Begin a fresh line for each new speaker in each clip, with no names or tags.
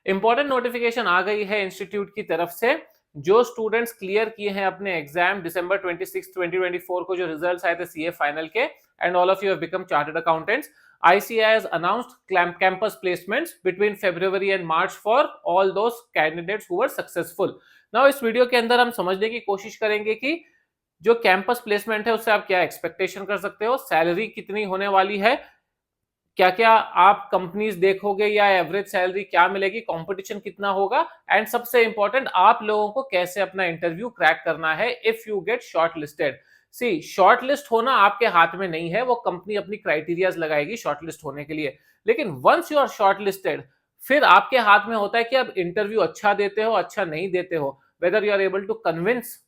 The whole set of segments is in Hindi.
इंपॉर्टेंट नोटिफिकेशन आ गई है इंस्टीट्यूट की तरफ से। जो स्टूडेंट्स क्लियर किए हैं अपने एग्जाम दिसंबर 26 2024 को, जो रिजल्ट्स आए थे सीए फाइनल के, and all of you have become chartered accountants, ICAI has announced campus placements between February and March for all those candidates who were successful. Now इस वीडियो के अंदर हम समझने की कोशिश करेंगे कि जो कैंपस प्लेसमेंट है उससे आप क्या एक्सपेक्टेशन कर सकते हो, सैलरी कितनी होने वाली है, क्या क्या आप कंपनीज देखोगे या एवरेज सैलरी क्या मिलेगी, कंपटीशन कितना होगा, एंड सबसे इंपॉर्टेंट आप लोगों को कैसे अपना इंटरव्यू क्रैक करना है if you get shortlisted. See, shortlist होना आपके हाथ में नहीं है, वो कंपनी अपनी क्राइटेरियाज लगाएगी शॉर्ट लिस्ट होने के लिए। लेकिन once you are shortlisted, फिर आपके हाथ में होता है कि आप इंटरव्यू अच्छा देते हो अच्छा नहीं देते हो, whether you are able to convince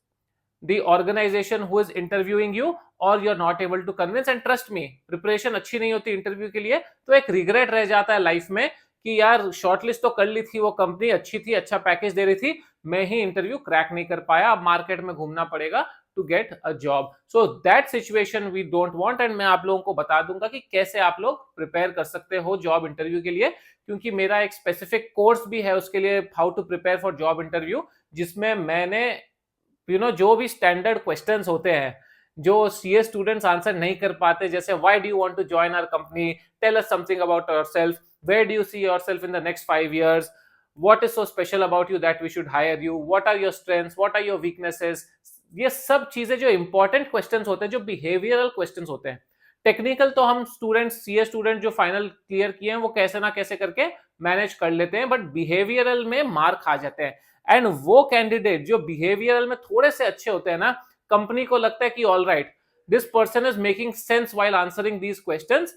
the organization who is interviewing you or you're not able to convince. And trust me, preparation अच्छी नहीं होती इंटरव्यू के लिए तो एक रिग्रेट रह जाता है लाइफ में कि यार शॉर्टलिस्ट तो कर ली थी, वो कंपनी अच्छी थी, अच्छा पैकेज दे रही थी, मैं ही इंटरव्यू क्रैक नहीं कर पाया, अब मार्केट में घूमना पड़ेगा to get a job. So that situation we don't want, and मैं आप लोगों को बता दूंगा कि कैसे आप लोग प्रिपेयर कर सकते हो जॉब इंटरव्यू के लिए, क्योंकि मेरा एक स्पेसिफिक कोर्स भी है उसके लिए, how to prepare for job interview, जिसमें मैंने जो भी स्टैंडर्ड क्वेश्चंस होते हैं जो सीए स्टूडेंट्स आंसर नहीं कर पाते, जैसे why do you want to join our company, tell us something about yourself, where do you see yourself in the next 5 years, what is so special about you that we should hire you, what are your strengths, what are your weaknesses, ये सब चीजें जो इंपॉर्टेंट क्वेश्चंस होते हैं, जो बिहेवियरल क्वेश्चंस होते हैं। टेक्निकल तो हम स्टूडेंट्स, सीए स्टूडेंट जो फाइनल क्लियर किए हैं वो कैसे ना कैसे करके मैनेज कर लेते हैं, बट बिहेवियरल में मार्क खा जाते हैं। एंड वो कैंडिडेट जो बिहेवियरल में थोड़े से अच्छे होते हैं ना, कंपनी को लगता है कि all right, this person is making sense while answering these questions,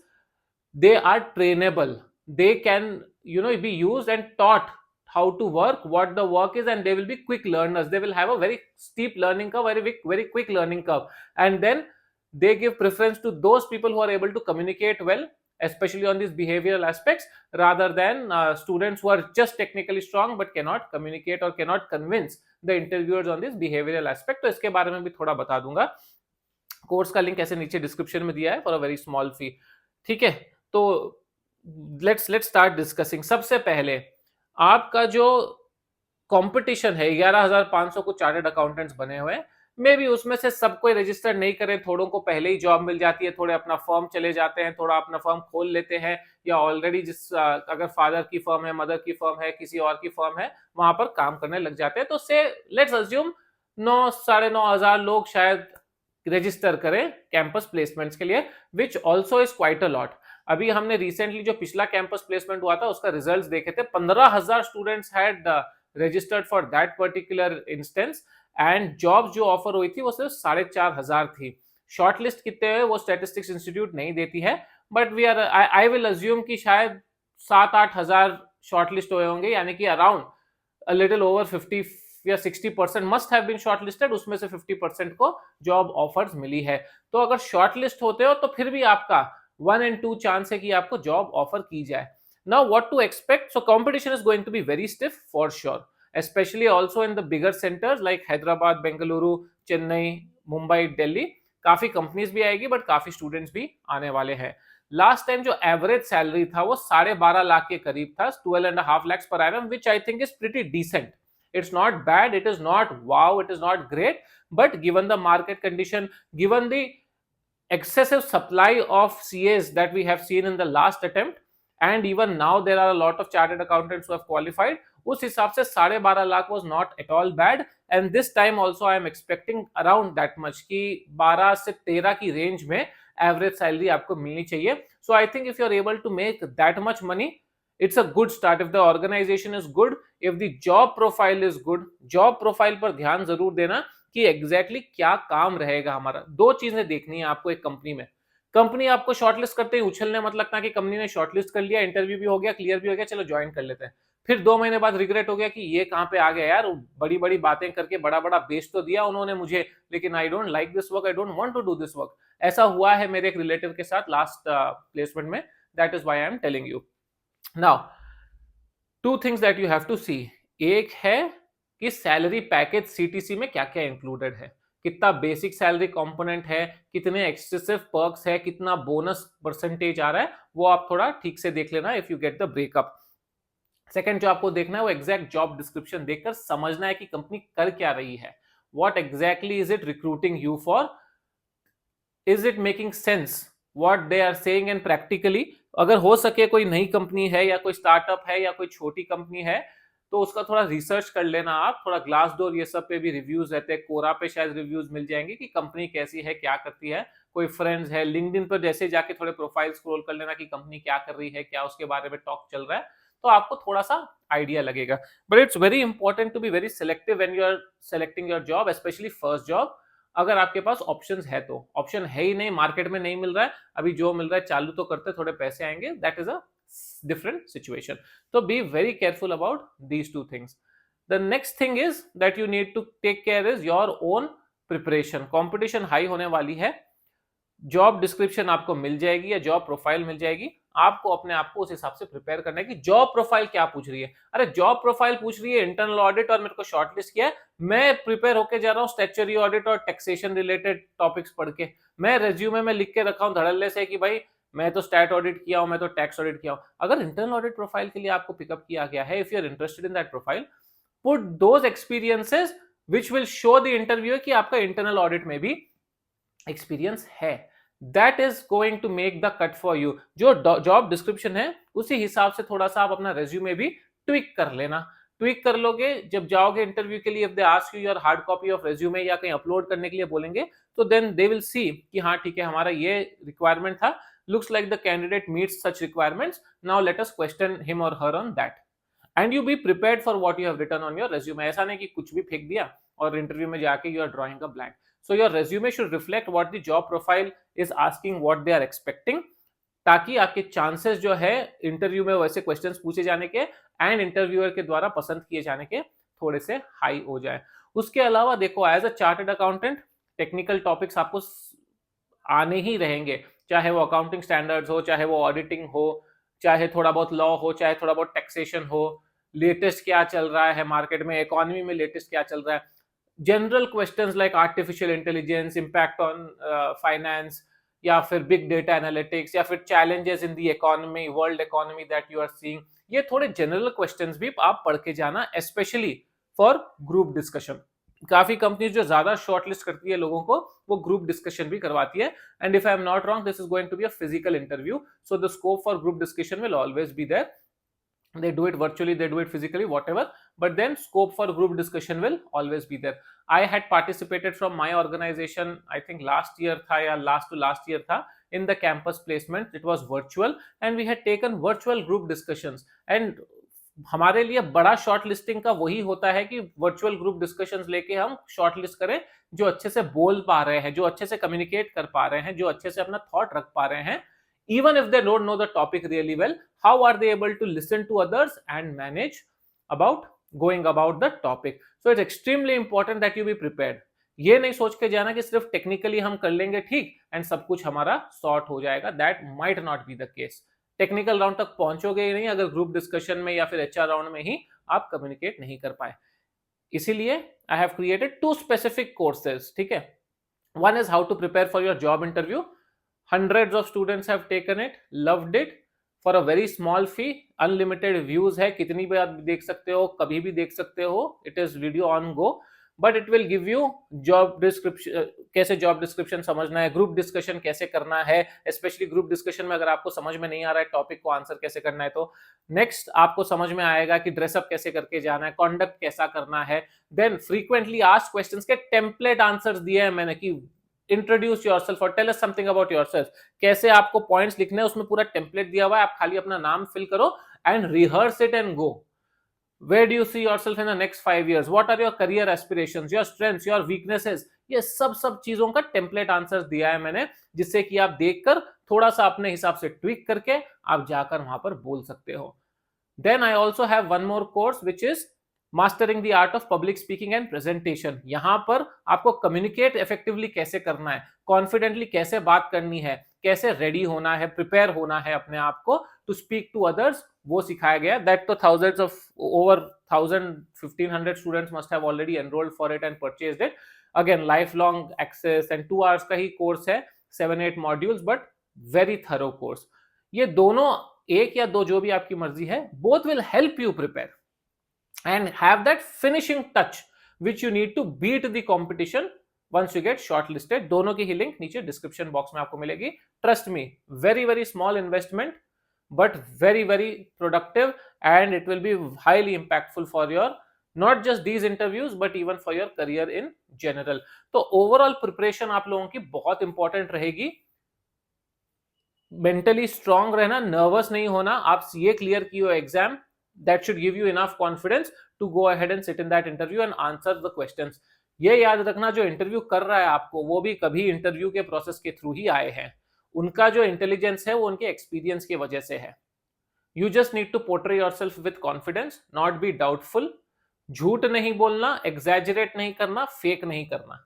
they are trainable, they can be used and taught how to work, what the work is, and they will be quick learners, they will have a very steep learning curve, very quick learning curve, and then they give preference to those people who are able to communicate well, especially on these behavioral aspects, rather than students who are just technically strong but cannot communicate or cannot convince the interviewers on this behavioral aspect। तो इसके बारे में भी थोड़ा बता दूंगा। कोर्स का लिंक ऐसे नीचे डिस्क्रिप्शन में दिया है फॉर अ वेरी स्मॉल फी। ठीक है, तो लेट्स स्टार्ट डिस्कसिंग। सबसे पहले आपका जो कंपटीशन है, 11,500 को चार्टर्ड अकाउंटेंट्स बने हुए हैं, मे भी उसमें से सब कोई रजिस्टर नहीं करे, थोड़ों को पहले ही जॉब मिल जाती है, थोड़े अपना फर्म चले जाते हैं, थोड़ा अपना फर्म खोल लेते हैं, या ऑलरेडी अगर फादर की फर्म है, मदर की फर्म है, किसी और की फर्म है, वहां पर काम करने लग जाते हैं। तो से लेट्स अज्यूम 9-9,500 लोग शायद रजिस्टर करें कैंपस प्लेसमेंट्स के लिए, which also is quite a lot. अभी हमने रिसेंटली जो पिछला कैंपस प्लेसमेंट हुआ था उसका रिजल्ट्स देखे थे, 15,000 students had registered for that particular instance, and job जो ऑफर हुई थी वो सिर्फ 4,500 थी। शॉर्टलिस्ट कितने हुए वो स्टैटिस्टिक्स इंस्टीट्यूट नहीं देती है, but we are I will assume कि शायद 7-8 हजार शॉर्टलिस्ट हुए होंगे, यानी कि अराउंड अ लिटिल ओवर 50 या 60% मस्ट हैव बीन शॉर्टलिस्टेड, उसमें से 50% को जॉब ऑफर्स मिली है। तो अगर शॉर्टलिस्ट होते हो तो फिर भी आपका 1 and 2 चांस है कि आपको जॉब ऑफर की जाए। Now what to expect, so competition is going to be very stiff for sure, especially also in the bigger centers like Hyderabad, Bengaluru, Chennai, Mumbai, Delhi। काफी कंपनीज भी आएगी बट काफी स्टूडेंट्स भी आने वाले हैं। लास्ट टाइम जो एवरेज सैलरी था वो 12.5 लाख के करीब था, 12.5 lakhs per annum, which I think is pretty decent. It's not bad, it is not wow, it is not great, but given the market condition, given the excessive supply of CAs that we have seen in the last attempt, and even now there are a lot of chartered accountants who have qualified, उस हिसाब से 12.5 lakh was not at all bad, and this time also I am expecting around that much कि 12 से 13 की रेंज में एवरेज सैलरी आपको मिलनी चाहिए। So I think if you are able to make that much money, it's a good start if the organization is good, if the job profile is good। job profile पर ध्यान जरूर देना कि एग्जैक्टली क्या काम रहेगा हमारा। दो चीजें देखनी है आपको एक कंपनी में। कंपनी आपको शॉर्टलिस्ट करते ही उछलने मत लगता कि कंपनी ने शॉर्टलिस्ट कर लिया, इंटरव्यू भी हो गया, क्लियर भी हो गया, चलो ज्वाइन कर लेते हैं। फिर 2 महीने बाद रिग्रेट हो गया कि ये कहां पे आ गया यार, बड़ी बड़ी बातें करके बड़ा बड़ा बेच तो दिया उन्होंने मुझे, लेकिन I don't like this work, I don't want to do this work. ऐसा हुआ है मेरे एक रिलेटिव के साथ लास्ट प्लेसमेंट में। That is why I am telling you. Now 2 things that you have to see. एक है कि सैलरी पैकेज सीटीसी में क्या क्या इंक्लूडेड है, कितना बेसिक सैलरी कंपोनेंट है, कितने एक्सेसिव पर्क्स है, कितना बोनस परसेंटेज आ रहा है, वो आप थोड़ा ठीक से देख लेना if you get the breakup. Second जो आपको देखना है वो एग्जैक्ट जॉब डिस्क्रिप्शन देखकर समझना है कि कंपनी कर क्या रही है, what exactly is it recruiting you for, is it making sense what they are saying and practically. अगर हो सके कोई नई कंपनी है या कोई स्टार्टअप है या कोई छोटी कंपनी है तो उसका थोड़ा रिसर्च कर लेना आप, थोड़ा ग्लास डोर ये सब पे भी रिव्यूज रहते हैं, कोरा पे शायद रिव्यूज मिल जाएंगे कि कंपनी कैसी है, क्या करती है, कोई फ्रेंड्स है, लिंक्डइन पर जैसे जाके थोड़े प्रोफाइल स्क्रॉल कर लेना कि कंपनी क्या कर रही है, क्या उसके बारे में टॉक चल रहा है, तो आपको थोड़ा सा आइडिया लगेगा। But it's very important to be very selective when you are selecting your job, specially first job. अगर आपके पास ऑप्शंस है तो, ऑप्शन है ही नहीं, मार्केट में नहीं मिल रहा है, अभी जो मिल रहा है चालू तो करते, थोड़े पैसे आएंगे, that is a different situation. So be very careful about these two things. The next thing is that you need to take care is your own preparation. Competition high होने वाली है, जॉब डिस्क्रिप्शन आपको मिल जाएगी या जॉब प्रोफाइल मिल जाएगी, आपको अपने आप को उस हिसाब से प्रिपेयर करना है कि जॉब प्रोफाइल क्या पूछ रही है। अरे जॉब प्रोफाइल पूछ रही है इंटरनल ऑडिट और मेरे को शॉर्टलिस्ट किया है, मैं प्रिपेयर होके जा रहा हूँ स्टैट्यूटरी ऑडिट और टैक्सेशन रिलेटेड टॉपिक्स पढ़ के, मैं रेज्यूमे में लिख के रखा हूँ धड़ल्ले से कि भाई मैं तो स्टैट ऑडिट किया हूं, मैं तो टैक्स ऑडिट किया हूं। अगर इंटरनल ऑडिट प्रोफाइल के लिए आपको पिकअप किया गया है, if you are interested in that profile, put those experiences which will show the interview कि आपका इंटरनल ऑडिट में भी एक्सपीरियंस है। That is going to make the cut for you. जो जॉब डिस्क्रिप्शन है उसी हिसाब से थोड़ा सा आप अपना रेज्यूमे भी ट्विक कर लेना। ट्विक कर लोगे, जब जाओगे इंटरव्यू के लिए, if they ask you your hard copy of resume या कहीं अपलोड करने के लिए बोलेंगे, तो देन दे विल सी कि हाँ ठीक है, हमारा ये रिक्वायरमेंट था, looks like the candidate meets such requirements, now let us question him or her on that, and you be prepared for what you have written on your resume. ऐसा नहीं कि कुछ भी फेंक दिया और इंटरव्यू में जाके you are drawing a blank. So your resume should reflect what the job profile is asking, what they are expecting, ताकि आपके चांसेस जो है इंटरव्यू में वैसे क्वेश्चंस पूछे जाने के एंड इंटरव्यूअर के द्वारा पसंद किए जाने के थोड़े से हाई हो जाए। उसके अलावा देखो, as a chartered accountant technical topics आपको आने ही रहेंगे, चाहे वो अकाउंटिंग स्टैंडर्ड्स हो, चाहे वो ऑडिटिंग हो, चाहे थोड़ा बहुत लॉ हो, चाहे थोड़ा बहुत टैक्सेशन हो, लेटेस्ट क्या चल रहा है मार्केट में, इकोनॉमी में लेटेस्ट क्या चल रहा है, general questions like artificial intelligence, impact on finance, या फिर बिग डेटा एनालिटिक्स, या फिर challenges in the economy, world economy that you are seeing, ये थोड़े जनरल क्वेश्चंस भी आप पढ़ के जाना, स्पेशली फॉर ग्रुप डिस्कशन। काफी कंपनीज जो ज्यादा शॉर्टलिस्ट करती है लोगों को, वो ग्रुप डिस्कशन भी करवाती है, and if I am not wrong this is going to be a physical interview, so the scope for group discussion will always be there. They do it virtually, they do it physically, whatever, but then scope for group discussion will always be there. I had participated from my organization, I think last year tha ya last to last year tha, in the campus placement. It was virtual and we had taken virtual group discussions, and हमारे लिए बड़ा शॉर्ट लिस्टिंग का वही होता है कि वर्चुअल ग्रुप डिस्कशंस लेके हम शॉर्ट लिस्ट करें जो अच्छे से बोल पा रहे हैं, जो अच्छे से कम्युनिकेट कर पा रहे हैं, जो अच्छे से अपना थॉट रख पा रहे हैं, even if they don't know the topic really well, how are they able to listen to others and manage about going about the topic. So it's extremely important that you be prepared. ये नहीं सोच के जाना कि सिर्फ टेक्निकली हम कर लेंगे ठीक एंड सब कुछ हमारा सॉर्ट हो जाएगा, that might not be the case. Technical round तक पहुंचोगे ही नहीं अगर ग्रुप डिस्कशन में या फिर एचआर राउंड में ही आप कम्युनिकेट नहीं कर पाए। इसीलिए I have created 2 specific courses, ठीक है। One is how to prepare for your job interview. Hundreds of students have taken it, loved it for a very small fee, unlimited views है, कितनी भी आप देख सकते हो, कभी भी देख सकते हो, it is video on go, but it will give you job description, कैसे job description समझना है, group discussion कैसे करना है, especially group discussion में अगर आपको समझ में नहीं आ रहा है टॉपिक को आंसर कैसे करना है, तो नेक्स्ट आपको समझ में आएगा कि ड्रेसअप कैसे करके जाना है, कॉन्डक्ट कैसा करना है, देन फ्रीक्वेंटली आस्क्ड क्वेश्चंस के टेम्पलेट आंसर्स दिए हैं मैंने कि इंट्रोड्यूस योरसेल्फ और tell us something about yourself, कैसे आपको पॉइंट्स लिखने हैं, उसमें पूरा टेम्पलेट दिया हुआ है, आप खाली अपना नाम फिल करो and rehearse it and go. Where do you see yourself in the next 5 years? What are your career aspirations, your strengths, your weaknesses? ये सब चीजों का टेम्पलेट आंसर्स दिया है मैंने, जिससे कि आप देखकर थोड़ा सा अपने हिसाब से ट्विक करके आप जाकर वहां पर बोल सकते हो। Then I also have one more course which is mastering the art of public speaking and presentation. यहां पर आपको कम्युनिकेट इफेक्टिवली कैसे करना है, कॉन्फिडेंटली कैसे बात करनी है, कैसे रेडी होना है, प्रिपेयर होना है अपने आप को टू स्पीक टू अदर्स, वो सिखाया गया। दैट तो thousands of over 1500 students must have already enrolled for it and purchased it. Again life long axis and 2 hours का ही कोर्स है, 7-8 modules, but very thorough course. ये दोनों एक या दो, जो भी आपकी मर्जी है, both will help you prepare and have that finishing touch which you need to beat the competition once you get shortlisted. दोनों की ही लिंक नीचे डिस्क्रिप्शन बॉक्स में आपको मिलेगी. Trust me, very very small investment but very very productive, and it will be highly impactful for your not just these interviews but even for your career in general. तो ओवरऑल प्रिपरेशन आप लोगों की बहुत इंपॉर्टेंट रहेगी. मेंटली स्ट्रांग रहना, नर्वस नहीं होना. आप सीए क्लियर की हो exam, that should give you enough confidence to go ahead and sit in that interview and answer the questions. ये याद रखना, जो इंटरव्यू कर रहा है आपको, वो भी कभी इंटरव्यू के प्रोसेस के थ्रू ही आए हैं. उनका जो इंटेलिजेंस है वो उनके एक्सपीरियंस की वजह से है. You just need to portray yourself with confidence, not be doubtful. झूठ नहीं बोलना, एग्जैजरेट नहीं करना, फेक नहीं करना.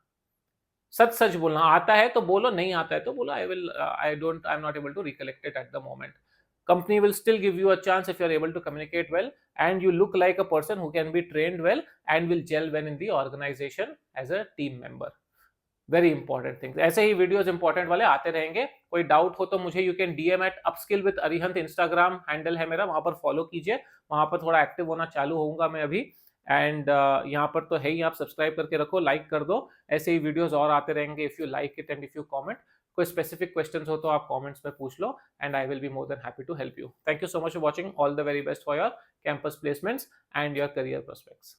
सच सच बोलना. आता है तो बोलो, नहीं आता है तो बोलो I am not able to recollect it at the moment. Company will still give you a chance if you're able to communicate well and you look like a person who can be trained well and will gel well in the organization as a team member. Very important things. ऐसे ही वीडियोस इंपॉर्टेंट वाले आते रहेंगे. कोई डाउट हो तो मुझे you can DM at upskill with Arihant. Instagram handle है मेरा, वहां पर फॉलो कीजिए. वहां पर थोड़ा एक्टिव होना चालू होऊंगा मैं अभी. एंड यहाँ पर तो है ही, आप सब्सक्राइब करके रखो, लाइक कर दो. ऐसे ही वीडियोस और आते रहेंगे. If you like it and if you comment, कोई स्पेसिफिक क्वेश्चंस हो तो आप कमेंट्स में पूछ लो and I will be more than happy to help you. Thank you so much for watching. All the very best for your campus placements and your career prospects.